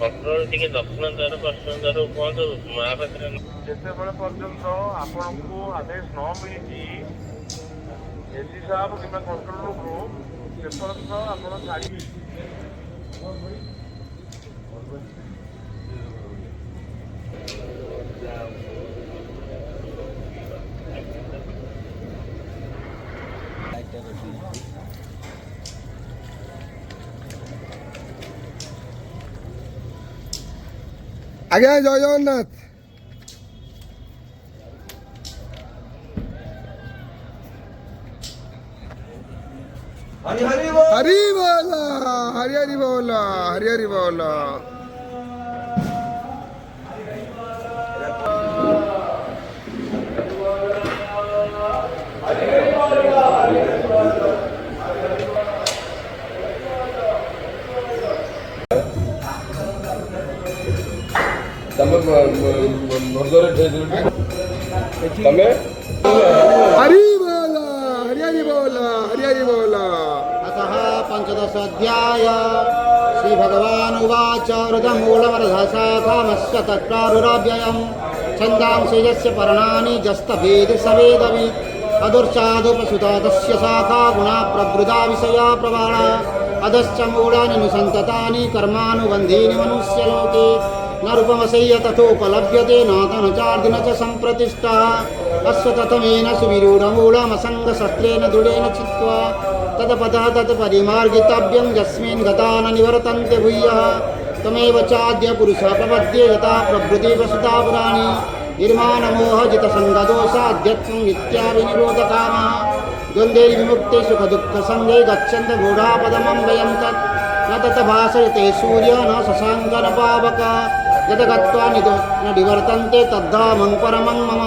Control टिके दक्षिण द्वार पश्चिम द्वार कहतु माँ पाखे ଯେତେବେଳେ ପର୍ଯ୍ୟନ୍ତ ଆପଣଙ୍କୁ ଆଦେଶ ନ ମିଳିଛି ଏସି ସାହେବ କିମ୍ବା କଣ୍ଟ୍ରୋଲ ରୁମ୍ରୁ ସେ ପର୍ଯ୍ୟନ୍ତ ଆପଣ ଛାଡ଼ିବେ। आज्ञा जय जगन्नाथ। हरि हरि बोल। हरि बोला हरि हरि बोला हरि हरि बोला। हरि बोला हरि हरि बोला हरि हरि बोला। अतः पंचदशोऽध्याय श्री भगवान उवाच ऋतमूलमर्धशाखामस्य तत्रारुराव्ययम् छन्दांसि यस्य पर्णानि जस्तवेद सवेदवित् अदुर्चादुपसुता तस्य शाखा गुणा प्रवृदा विषया प्रबाला अधश्च मूलानि नुसन्ततानि कर्मानुबन्धीनि मनुष्यलोके न रूपमसह्य तथोपलभ्यते नातनुचार्जुन च सम्प्रतिष्ठा अश्वतथमेन सुविरूढमूलमसङ्गशस्त्रेण दृढेन चित्वा तत्पथः तत्परिमार्गितव्यं यस्मिन् गता न निवर्तन्ते भूयः तमेव चाद्य पुरुषः प्रपद्ये यथा प्रभृति प्रसुता पुराणी निर्माणमोहजितसङ्गदोषाध्यत्वं नित्याभिनिरोधकामः द्वन्द्वे विमुक्ते सुखदुःखसङ्गे गच्छन्त मूढापदमं तत् न तत् भासयते सूर्य न शशाङ्क न पावक यत् गत्वा न निवर्तन्ते तद्धामं परमं मम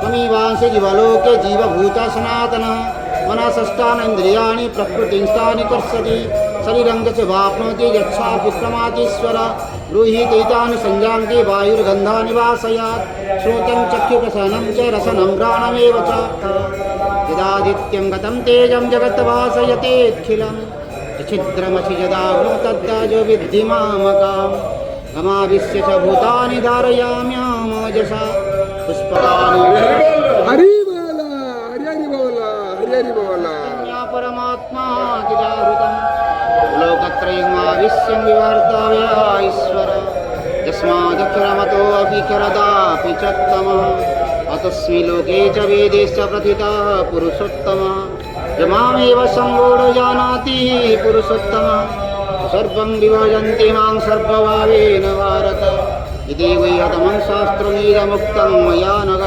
ममीवांसि जीवलोके जीवभूता सनातनः मनसष्टानीन्द्रियाणि प्रकृतिं स्थानि कर्षति शरीरं च वाप्नोति यच्छा विक्रमातीश्वर ब्रूहि तैतानि संजान्ति वायुर्गन्धानि वासयात् श्रोतं चक्षुप्रसनं च रसनं घ्राणमेव च यदादित्यं गतं तेजं जगत् भासयतेऽखिलम् छिद्रमसि यदाग्नो तद्दाजो विद्धि मामकाम् गमाविश्य च भूतानि धारयाम्यामोजसा पुष्पकानि हरि बोला हरि हरि बोला हरि हरि बोला। परमात्मा गिराहृतं लोकत्रयमाविश्यं विवर्तव्य ईश्वर यस्मादक्षरमतोऽपि खरदापि च तमः अतस्मै लोके च वेदे च प्रथितः पुरुषोत्तमः यमामेव सम्मूढो जानाति पुरुषोत्तमः सर्वं विभजन्ति मां सर्वभावेन भारत इति वैहतमं शास्त्रमिदमुक्तं मया नघ